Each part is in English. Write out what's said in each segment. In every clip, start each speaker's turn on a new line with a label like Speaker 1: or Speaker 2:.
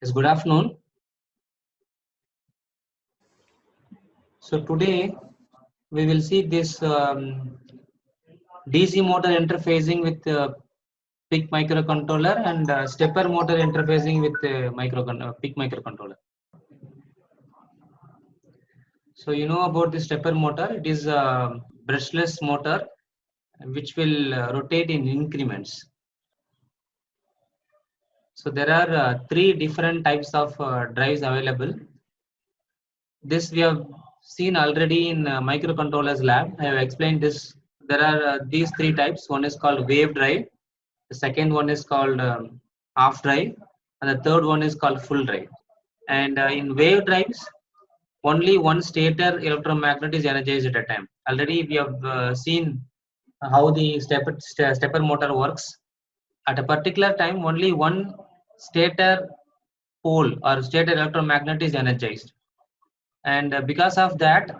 Speaker 1: Yes, good afternoon. So today we will see this DC motor interfacing with PIC microcontroller and stepper motor interfacing with PIC microcontroller. So you know about the stepper motor. It is a brushless motor which will rotate in increments. So there are three different types of drives available. This we have seen already in microcontrollers lab. I have explained this. There are these three types. One is called wave drive. The second one is called half drive, and the third one is called full drive. And in wave drives, only one stator electromagnet is energized at a time. Already we have seen how the stepper motor works. At a particular time, only one stator pole or stator electromagnet is energized, and because of that,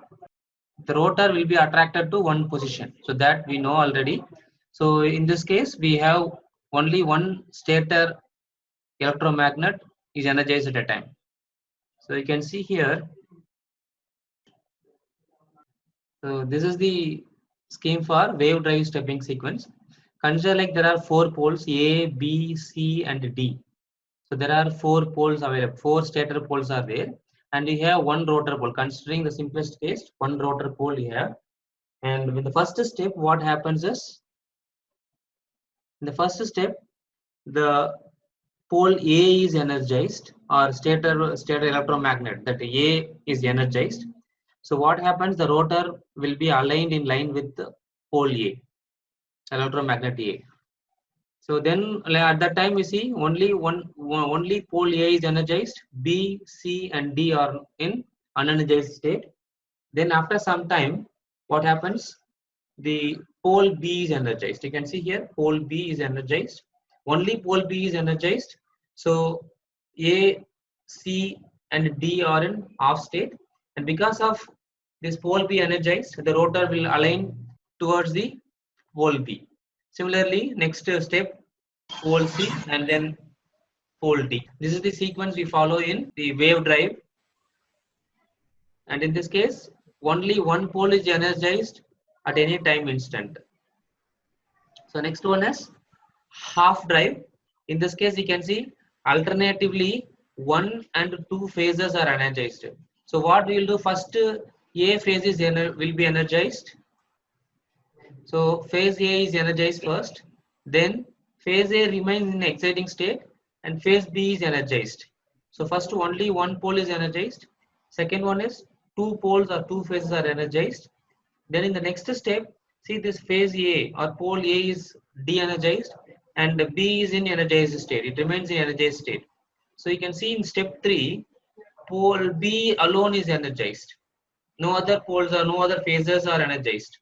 Speaker 1: the rotor will be attracted to one position. So that we know already. So in this case, we have only one stator electromagnet is energized at a time. So you can see here. So this is the scheme for wave drive stepping sequence. Consider like there are four poles A, B, C, and D. So there are four poles available. Four stator poles are there, and we have one rotor pole. Considering the simplest case, one rotor pole here. And with the first step, what happens is, in the first step, the pole A is energized, or stator electromagnet, that A is energized. So what happens? The rotor will be aligned in line with the pole A, electromagnet A. So then at that time we see only pole A is energized, B, C, and D are in unenergized state. Then after some time, what happens? The pole B is energized. You can see here pole B is energized. Only pole B is energized. So A, C, and D are in off state. And because of this pole B energized, the rotor will align towards the pole B. Similarly, next step, pole C and then pole D. This is the sequence we follow in the wave drive. And in this case, only one pole is energized at any time instant. So next one is half drive. In this case, you can see alternatively 1 and 2 phases are energized. So what we will do first, A phase will be energized. So phase A is energized first, then phase A remains in exciting state and phase B is energized. So first only one pole is energized. Second one is two poles or two phases are energized. Then in the next step, see this phase A or pole A is de-energized and B is in energized state. It remains in energized state. So you can see in step 3, pole B alone is energized. No other poles or no other phases are energized.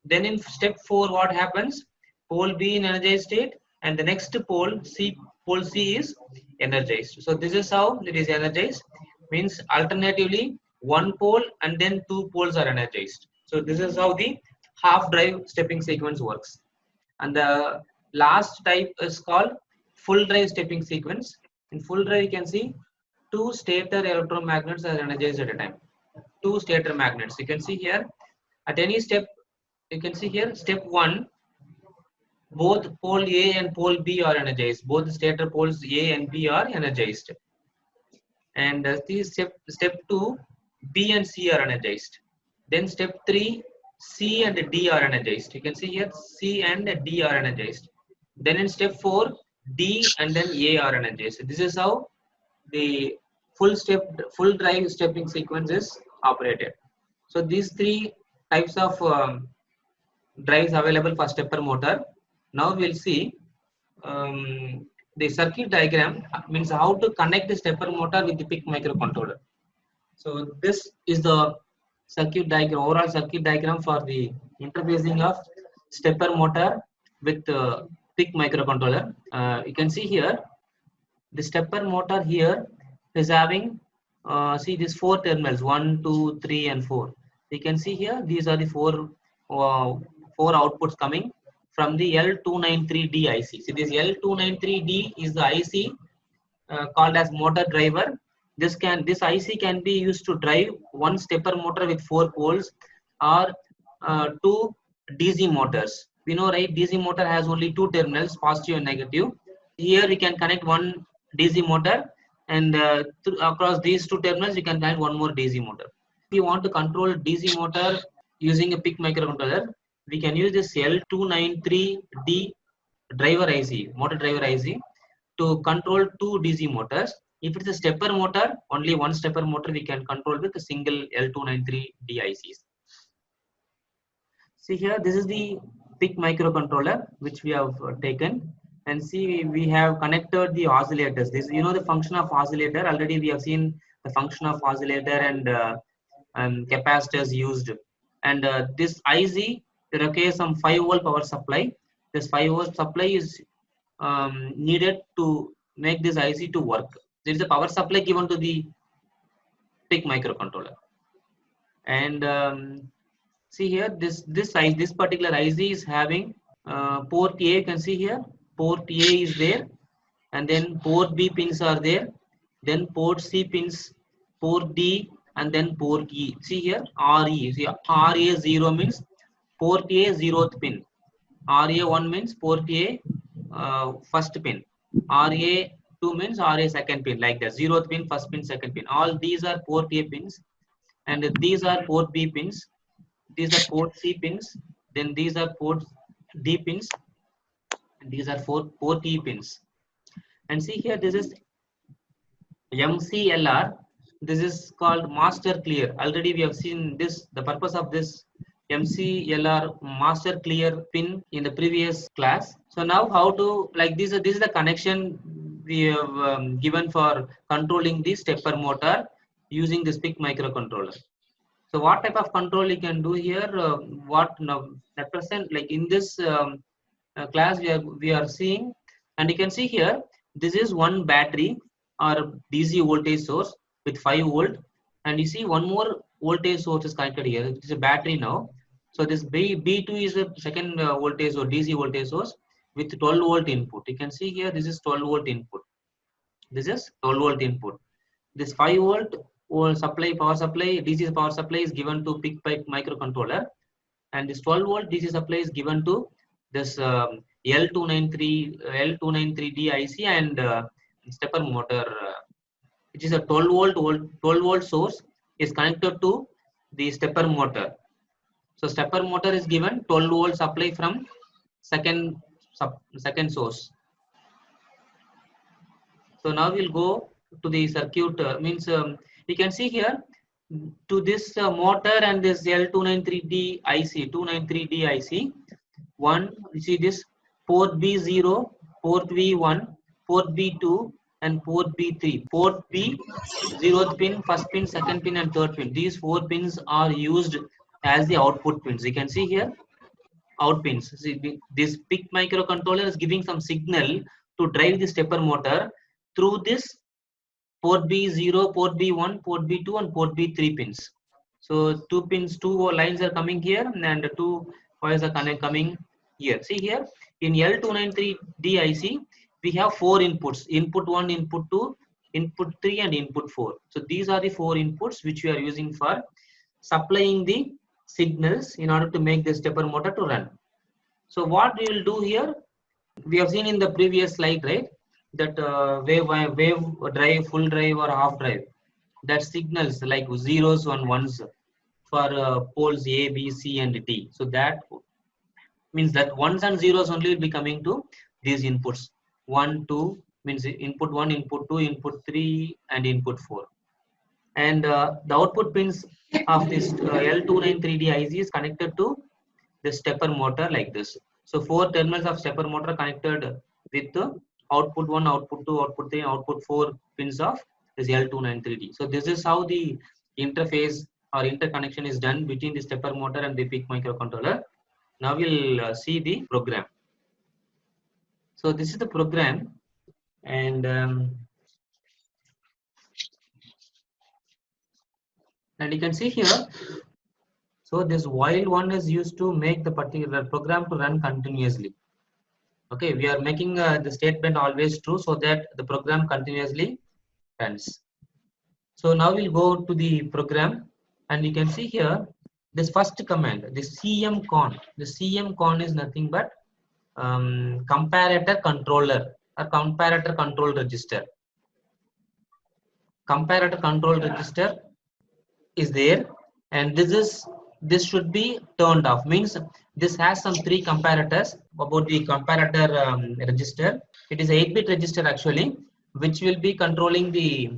Speaker 1: Then in step 4, what happens? Pole B in energized state and the next pole C is energized. So this is how it is energized. Means alternatively one pole and then two poles are energized. So this is how the half drive stepping sequence works. And the last type is called full drive stepping sequence. In full drive, you can see two stator electromagnets are energized at a time. Two stator magnets. You can see here at any step. You can see here step 1, both pole A and pole B are energized. Both stator poles A and B are energized. And step 2, B and C are energized. Then step 3, C and D are energized. You can see here C and D are energized. Then in step 4, D and then A are energized. This is how the full drive stepping sequence is operated. So these three types of drives available for stepper motor. Now we'll see the circuit diagram, means how to connect the stepper motor with the PIC microcontroller. So this is the circuit diagram, overall circuit diagram for the interfacing of stepper motor with PIC microcontroller. You can see here the stepper motor here is having see these 4 terminals, 1, 2, 3, and 4. You can see here these are the four outputs coming from the L293D IC. See, this L293D is the IC called as motor driver. This IC can be used to drive one stepper motor with 4 poles or 2 DC motors. We know, right? DC motor has only 2 terminals, positive and negative. Here we can connect one DC motor, and across these 2 terminals we can connect one more DC motor. If you want to control DC motor using a PIC microcontroller, we can use this L293D driver IC, motor driver IC, to control 2 DC motors. If it's a stepper motor, only one stepper motor we can control with a single L293D ICs. See here, this is the PIC microcontroller which we have taken, and see we have connected the oscillators. This, you know, the function of oscillator. Already we have seen the function of oscillator and capacitors used. And this IC requires some 5-volt power supply. This 5-volt supply is needed to make this IC to work. There is a power supply given to the PIC microcontroller. And see here, this particular IC is having port A. You can see here, port A is there, and then port B pins are there, then port C pins, port D, and then port E. See here, RE. See, RA0 means port A 0th pin. RA1 means port A first pin. RA2 means RA second pin, like that. 0th pin, first pin, second pin. All these are port A pins, and these are port B pins. These are port C pins. Then these are port D pins. And these are port E pins. And see here, this is MCLR. This is called master clear. Already we have seen this, the purpose of this MCLR master clear pin in the previous class. So now how to, like this is the connection we have given for controlling the stepper motor using this PIC microcontroller. So what type of control you can do here? At present, like in this class we are seeing, and you can see here, this is one battery or DC voltage source with 5 volt, and you see one more voltage source is connected here. It is a battery now. So this B2 is a second voltage or DC voltage source with 12 volt input. You can see here, this is 12 volt input. This is 12 volt input. This 5 volt power supply, DC power supply is given to PIC microcontroller, and this 12 volt DC supply is given to this L293D IC and stepper motor, which is a 12 volt source is connected to the stepper motor. So stepper motor is given 12 volt supply from second source. So now we'll go to the circuit. You can see here, to this motor and this L293D IC, one, you see this port B0, port B1, port B2, and port B3. Port B, 0th pin, first pin, second pin, and third pin. These 4 pins are used as the output pins. You can see here, out pins. See, this PIC microcontroller is giving some signal to drive the stepper motor through this port B0, port B1, port B2, and port B3 pins. So 2 lines are coming here, and 2 wires are coming here. See here, in L293D IC, we have 4 inputs: input 1, input 2, input 3, and input 4. So these are the 4 inputs which we are using for supplying the signals in order to make the stepper motor to run. So what we will do here, we have seen in the previous slide, right, that wave drive, full drive, or half drive, that signals like zeros and ones for poles A, B, C, and D. So that means that ones and zeros only will be coming to these inputs. 1, 2 means input 1, input 2, input 3, and input 4. And the output pins of this L293D IC is connected to the stepper motor like this. So 4 terminals of stepper motor connected with the output 1, output 2, output 3, output 4 pins of this L293D. So this is how the interface or interconnection is done between the stepper motor and the PIC microcontroller. Now we'll see the program. So this is the program, and you can see here. So this while one is used to make the particular program to run continuously. Okay, we are making the statement always true so that the program continuously runs. So now we'll go to the program, and you can see here this first command, the cmcon. The cmcon is nothing but comparator controller or comparator control register. Comparator control register is there, and this should be turned off. Means this has some three comparators. About the comparator register, it is 8-bit register actually, which will be controlling the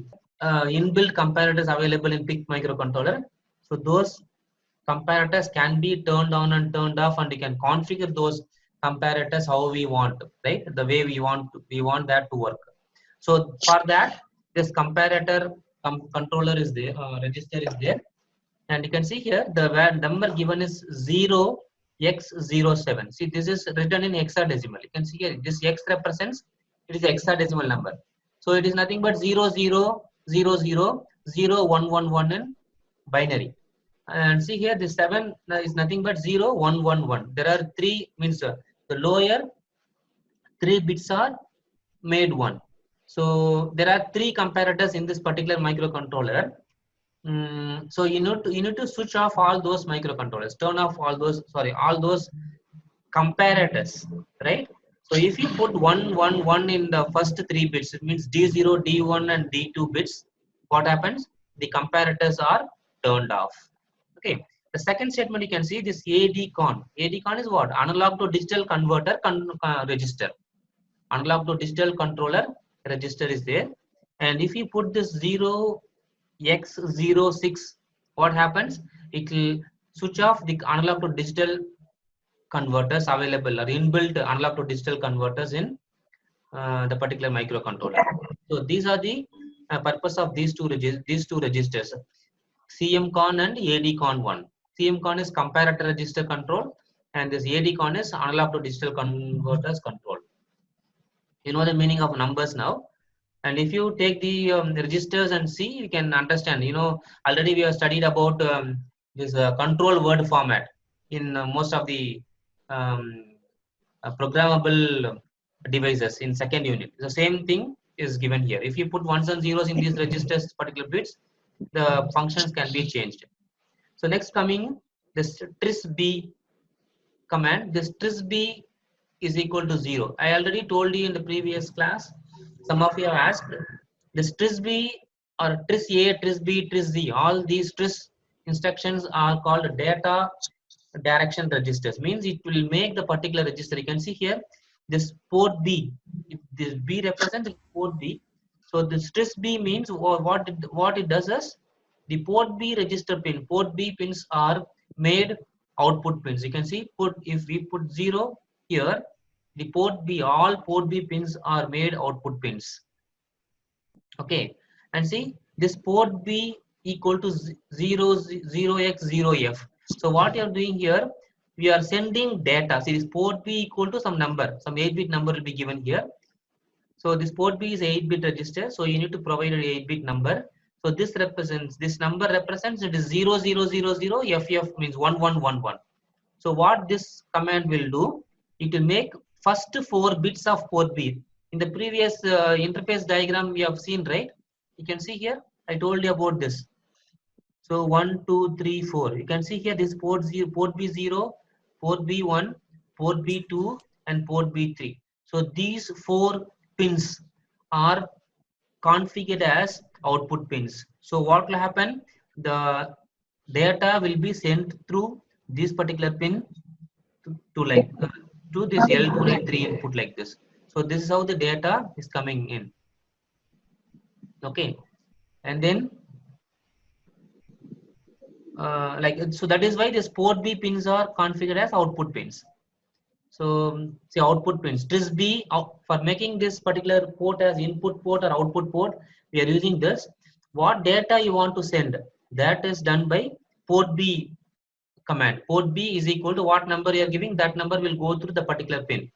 Speaker 1: inbuilt comparators available in PIC microcontroller. So those comparators can be turned on and turned off, and you can configure those comparators how we want, right? The way we want that to work. So for that, this comparator controller is there, register is there, and you can see here the number given is 0x07. See, this is written in hexadecimal. You can see here this x represents, it is hexadecimal number. So it is nothing but 00000111 in binary. And see here this 7 is nothing but 0111. There are three, means the lower 3 bits are made 1. So there are 3 comparators in this particular microcontroller. So you need to switch off all those microcontrollers, turn off all those, sorry, all those comparators, right? So if you put 111 in the first 3 bits, it means D0, D1 and D2 bits. What happens? The comparators are turned off. Okay. The second statement, you can see this ADCON. ADCON is what? Analog to digital converter register. Analog to digital controller register is there. And if you put this 0x06, what happens? It will switch off the analog to digital converters available, or inbuilt analog to digital converters in the particular microcontroller. So these are the purpose of these two registers, CMCON and ADCON1. CMCON is comparator register control, and this ADCON is analog to digital converters control. You know the meaning of numbers now. And if you take the registers and see, you can understand. You know, already we have studied about this control word format in most of the programmable devices in second unit. The same thing is given here. If you put ones and zeros in these registers, particular bits, the functions can be changed. So next coming this trisb command. This trisb is equal to 0. I already told you in the previous class. Some of you have asked this trisb or tris A, tris B, tris Z. All these tris instructions are called data direction registers. Means it will make the particular register. You can see here this port B. If this B represents port B. So this tris B means what it does is the port B register pin. Port B pins are made output pins. You can see if we put 0 here, the port B, all port B pins are made output pins. Okay, and see this port B equal to 0x0F. So what you are doing here, we are sending data. See this port B equal to some number, some 8-bit number will be given here. So this port B is 8-bit register. So you need to provide an 8-bit number. So this number represents it is 0000FF means 1111. So what this command will do, it will make first 4 bits of port B. In the previous interface diagram we have seen, right? You can see here, I told you about this. So 1, 2, 3, 4. You can see here this port B0, port B1, port B2 and port B3. So these 4 pins are configured as output pins. So what will happen? The data will be sent through this particular pin to this L293 input like this. So this is how the data is coming in. Okay, and then so that is why this port B pins are configured as output pins. So see output pins. Tris B for making this particular port as input port or output port, we are using this. What data you want to send, that is done by port B command. Port B is equal to what number you are giving, that number will go through the particular pin.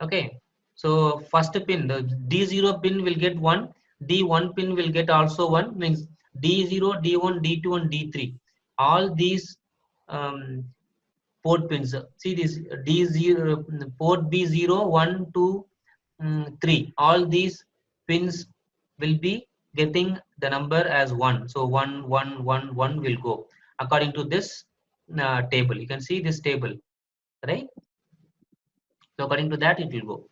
Speaker 1: Okay, so first pin, the D0 pin will get 1, D1 pin will get also 1, means D0, D1, D2 and D3. All these port pins. See this D0, port B0, 1, 2, 3. All these pins will be getting the number as 1. So 1, 1, 1, 1 will go according to this table. You can see this table, right? So according to that, it will go.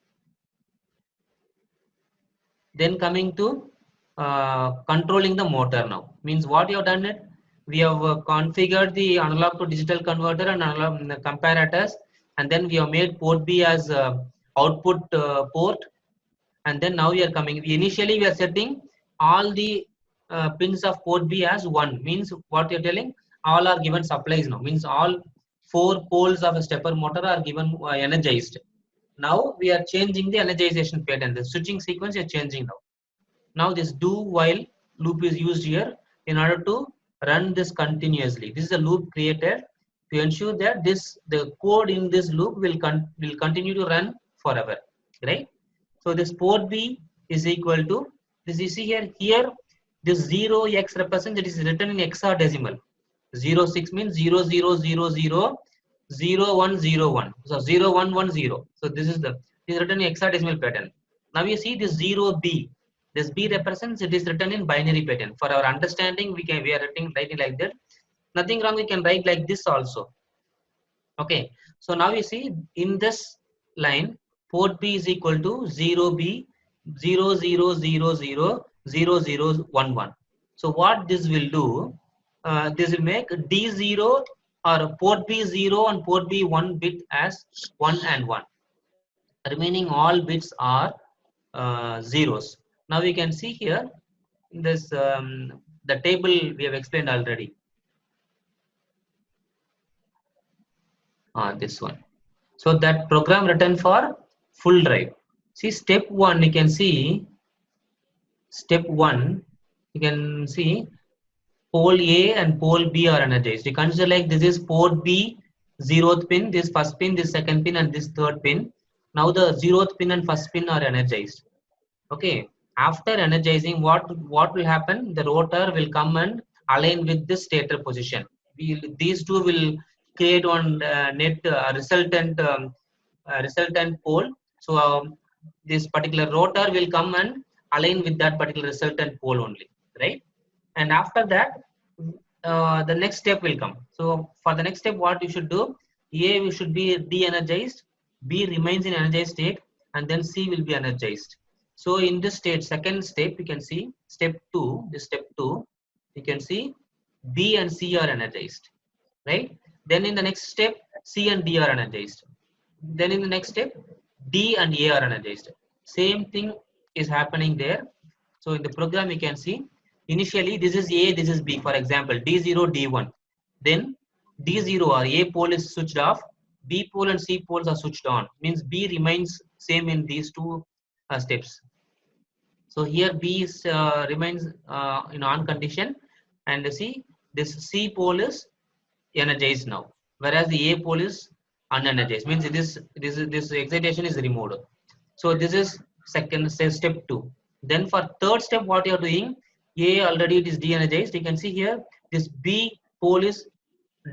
Speaker 1: Then coming to controlling the motor now. Means what you have done it, we have configured the analog to digital converter and analog comparators, and then we have made port B as output port, and then now we are coming. Initially we are setting all the pins of port B as 1. Means what you are telling, all are given supplies now. Means all 4 poles of a stepper motor are given energized. Now we are changing the energization pattern. The switching sequence is changing now. Now this do while loop is used here in order to run this continuously. This is a loop created to ensure that the code in this loop will continue to run forever, right? So this port B is equal to this. You see here this 0x represents, it is written in hexadecimal. 06 means 0000 0101. So 0110. So this is written in hexadecimal pattern. Now you see this 0B. This B represents, it is written in binary pattern. For our understanding, we are writing like that. Nothing wrong, we can write like this also. Okay. So now you see in this line, port B is equal to 0B 00000011. So what this will do? This will make D0 or port B0 and port B1 bit as 1 and 1. Remaining all bits are zeros. Now we can see here this the table we have explained already. This one. So that program written for full drive. See step 1, you can see step 1, you can see pole A and pole B are energized. You consider like this is port B, 0th pin, this first pin, this second pin, and this third pin. Now the 0th pin and first pin are energized. Okay. After energizing, what will happen? The rotor will come and align with the stator position. These two will create one resultant pole. So this particular rotor will come and align with that particular resultant pole only, right? And after that, the next step will come. So for the next step, what you should do? A should be de-energized, B remains in energized state, and then C will be energized. So in this state, second step, you can see step 2. This step 2, you can see B and C are energized, right? Then in the next step, C and D are energized. Then in the next step, D and A are energized. Same thing is happening there. So in the program, you can see initially this is A, this is B. For example, D0, D1. Then D0 or A pole is switched off. B pole and C poles are switched on. Means B remains same in these two steps. So here B is remains in on condition, and see this C pole is energized now, whereas the A pole is unenergized. Means this excitation is removed. So this is second step 2. Then for third step, what you are doing? A already it is de-energized. You can see here this B pole is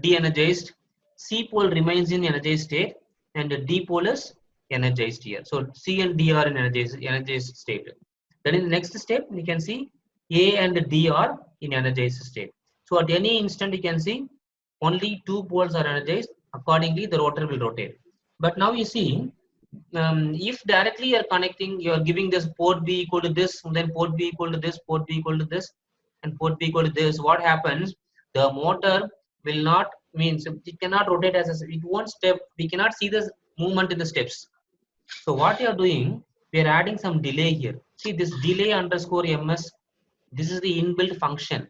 Speaker 1: de-energized. C pole remains in energized state, and the D pole is energized here. So C and D are in energized state. Then in the next step, you can see A and D are in energized state. So at any instant, you can see only 2 poles are energized. Accordingly, the rotor will rotate. But now you see, if directly you are connecting, you are giving this port B equal to this, then port B equal to this, port B equal to this, and port B equal to this. What happens? The motor will not, means it cannot rotate as it won't step. We cannot see this movement in the steps. So what you are doing, we are adding some delay here. See this delay underscore ms. This is the inbuilt function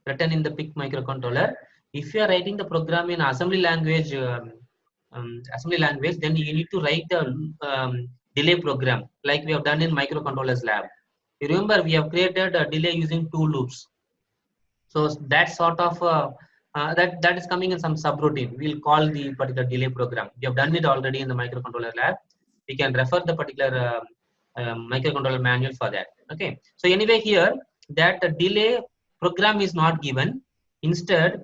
Speaker 1: written in the PIC microcontroller. If you are writing the program in assembly language, then you need to write the delay program like we have done in microcontrollers lab. You remember we have created a delay using 2 loops. So that sort of that is coming in some subroutine. We'll call the particular delay program. We have done it already in the microcontroller lab. We can refer the particular microcontroller manual for that. Okay. So anyway, here that the delay program is not given. Instead,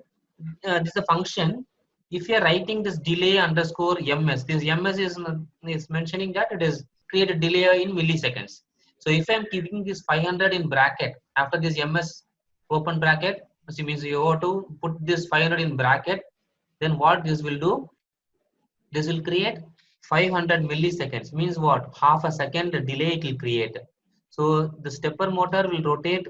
Speaker 1: this is a function if you are writing this delay underscore ms, this ms is mentioning that it is create a delay in milliseconds. So if I'm keeping this 500 in bracket after this ms open bracket, which means you have to put this 500 in bracket, then what this will do? This will create 500 milliseconds. Means what? Half a second delay it will create. So the stepper motor will rotate,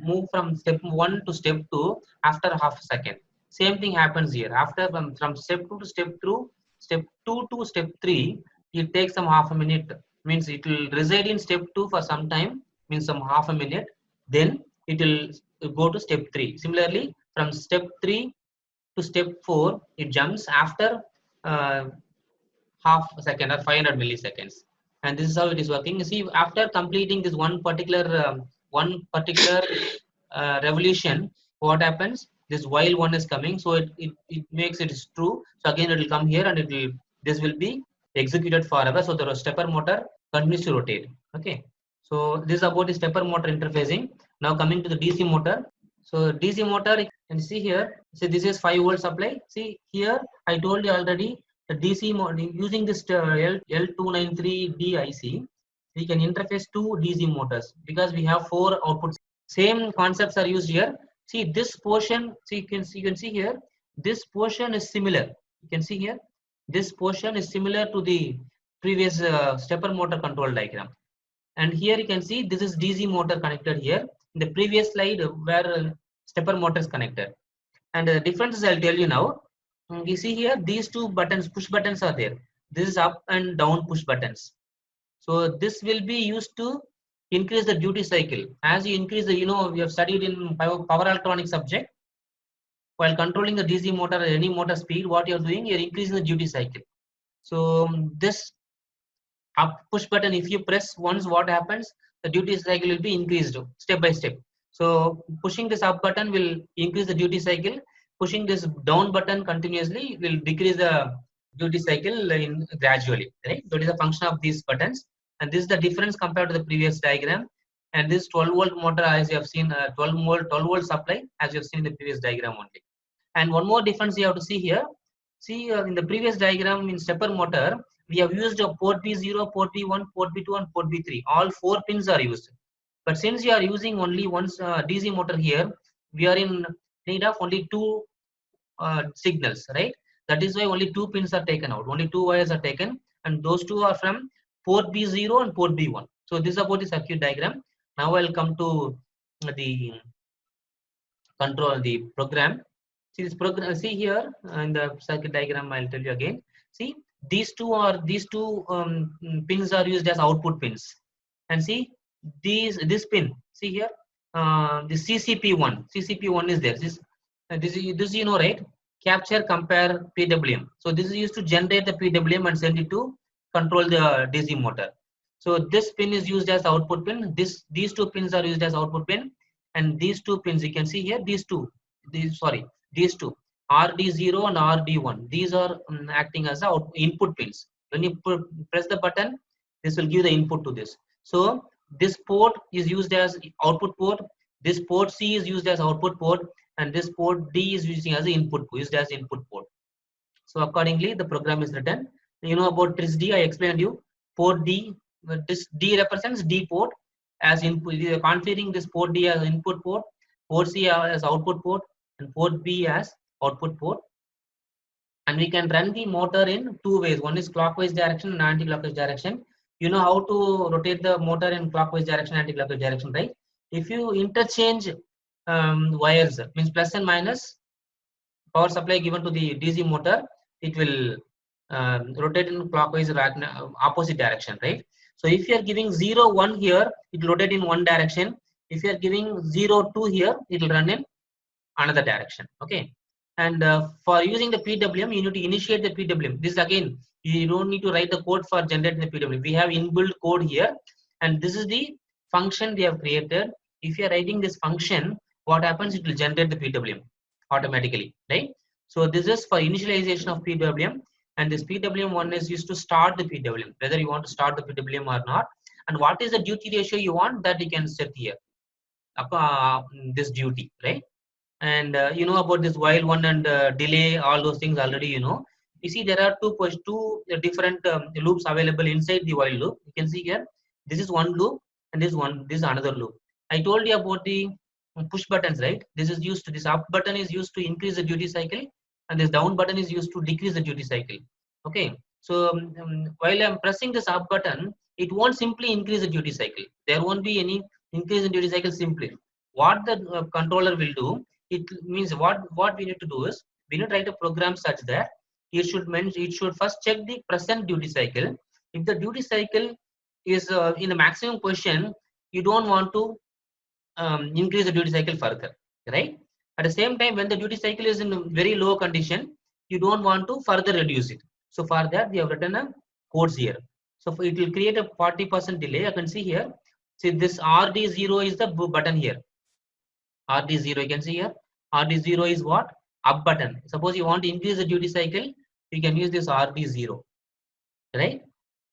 Speaker 1: move from step 1 to step 2 after half a second. Same thing happens here. After from step 2 to step 2, step 2 to step 3, it takes some half a minute. Means it will reside in step 2 for some time, means some half a minute. Then it will go to step 3. Similarly, from step 3 to step 4, it jumps after uh, half a second or 500 milliseconds. And this is how it is working. You see, after completing this one particular revolution, what happens? This while one is coming, so it makes it is true. So again, it will come here and this will be executed forever. So the stepper motor continues to rotate. Okay. So this is about the stepper motor interfacing. Now coming to the DC motor. So DC motor, you can see here. See, this is 5-volt supply. See here, I told you already the DC using this L293D IC, we can interface two DC motors because we have 4 outputs. Same concepts are used here. See this portion. See you can see here. This portion is similar. You can see here. This portion is similar to the previous stepper motor control diagram. And here you can see this is DC motor connected here. In the previous slide where stepper motor is connected. And the differences I'll tell you now. You see here these two buttons, push buttons are there. This is up and down push buttons. So this will be used to increase the duty cycle. As you increase the, we have studied in power electronics subject. While controlling the DC motor or any motor speed, what you're doing, you're increasing the duty cycle. So this up push button, if you press once, what happens? The duty cycle will be increased step by step. So pushing this up button will increase the duty cycle. Pushing this down button continuously will decrease the duty cycle gradually. Right? That is a function of these buttons, and this is the difference compared to the previous diagram. And this 12-volt motor, as you have seen, 12-volt supply, as you have seen in the previous diagram only. And one more difference you have to see here. See in the previous diagram in stepper motor, we have used a port B0, port B1, port B2, and port B3. All 4 pins are used. But since you are using only one DC motor here, we are in need of only 2 signals, right? That is why only 2 pins are taken out. Only 2 wires are taken, and those 2 are from port B0 and port B1. So this is about the circuit diagram. Now I'll come to the control, the program. See this program. See here in the circuit diagram. I'll tell you again. See these two pins are used as output pins, and see this pin. See here, the CCP1. CCP1 is there. This you know, right? Capture, compare, PWM. So this is used to generate the PWM and send it to control the DC motor. So this pin is used as output pin. These 2 pins are used as output pin, and these 2 pins you can see here. These two RD0 and RD1. These are acting as input pins. When you press the button, this will give the input to this. So this port is used as output port. This port C is used as output port, and this port D is used as input port. So accordingly, the program is written. You know about TRISD, I explained you. Port D, this D represents D port as input. You are configuring this port D as input port, port C as output port, and port B as output port. And we can run the motor in 2 ways. One is clockwise direction and anti-clockwise direction. You know how to rotate the motor in clockwise direction, anti-clockwise direction, right? If you interchange wires, means plus and minus, power supply given to the DC motor, it will rotate in clockwise opposite direction, right? So if you are giving 0, 1 here, it will rotate in one direction. If you are giving 0, 2 here, it will run in another direction. Okay. And for using the PWM, you need to initiate the PWM. This again, you don't need to write the code for generating the PWM. We have inbuilt code here, and this is the function we have created. If you are writing this function, what happens? It will generate the PWM automatically, right? So this is for initialization of PWM, and this PWM1 is used to start the PWM, whether you want to start the PWM or not. And what is the duty ratio you want, that you can set here. This duty, right? And you know about this while one and delay, all those things already you know. You see there are two different loops available inside the while loop. You can see here, this is one loop and this is another loop. I told you about the push buttons, right? This is used to, this up button is used to increase the duty cycle, and this down button is used to decrease the duty cycle. Okay, so while I'm pressing this up button, it won't simply increase the duty cycle. There won't be any increase in duty cycle simply. What the controller will do, it means what we need to do is we need to write a program such that it should first check the present duty cycle. If the duty cycle is in the maximum position, you don't want to increase the duty cycle further, right? At the same time, when the duty cycle is in a very low condition, you don't want to further reduce it. So for that, we have written a codes here. So it will create a 40% delay. I can see here. See, this RD0 is the button here. RD0, you can see here. RD0 is what? Up button. Suppose you want to increase the duty cycle, you can use this RD0, right?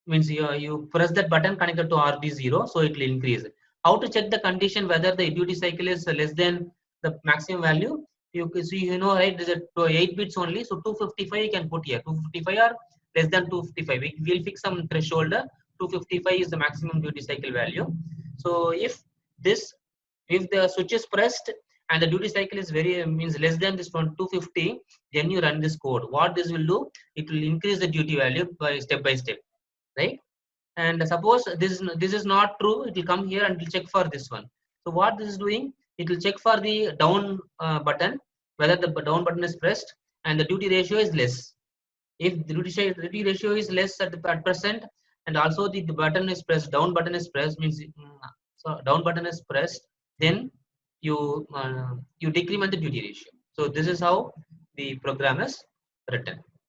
Speaker 1: Means you press that button connected to RD0, so it will increase. How to check the condition whether the duty cycle is less than the maximum value? You can see, you know, right? There's a 8 bits only, so 255 you can put here. 255 or less than 255. We will fix some threshold. 255 is the maximum duty cycle value. So if the switch is pressed and the duty cycle is means less than this 250, then you run this code. What this will do? It will increase the duty value by step, right? And suppose this is not true, it will come here and it will check for this one. So what this is doing, it will check for the down button, whether the down button is pressed and the duty ratio is less. If the duty ratio is less at present, and also the button is pressed, down button is pressed, means so down button is pressed, then you decrement the duty ratio. So this is how the program is written.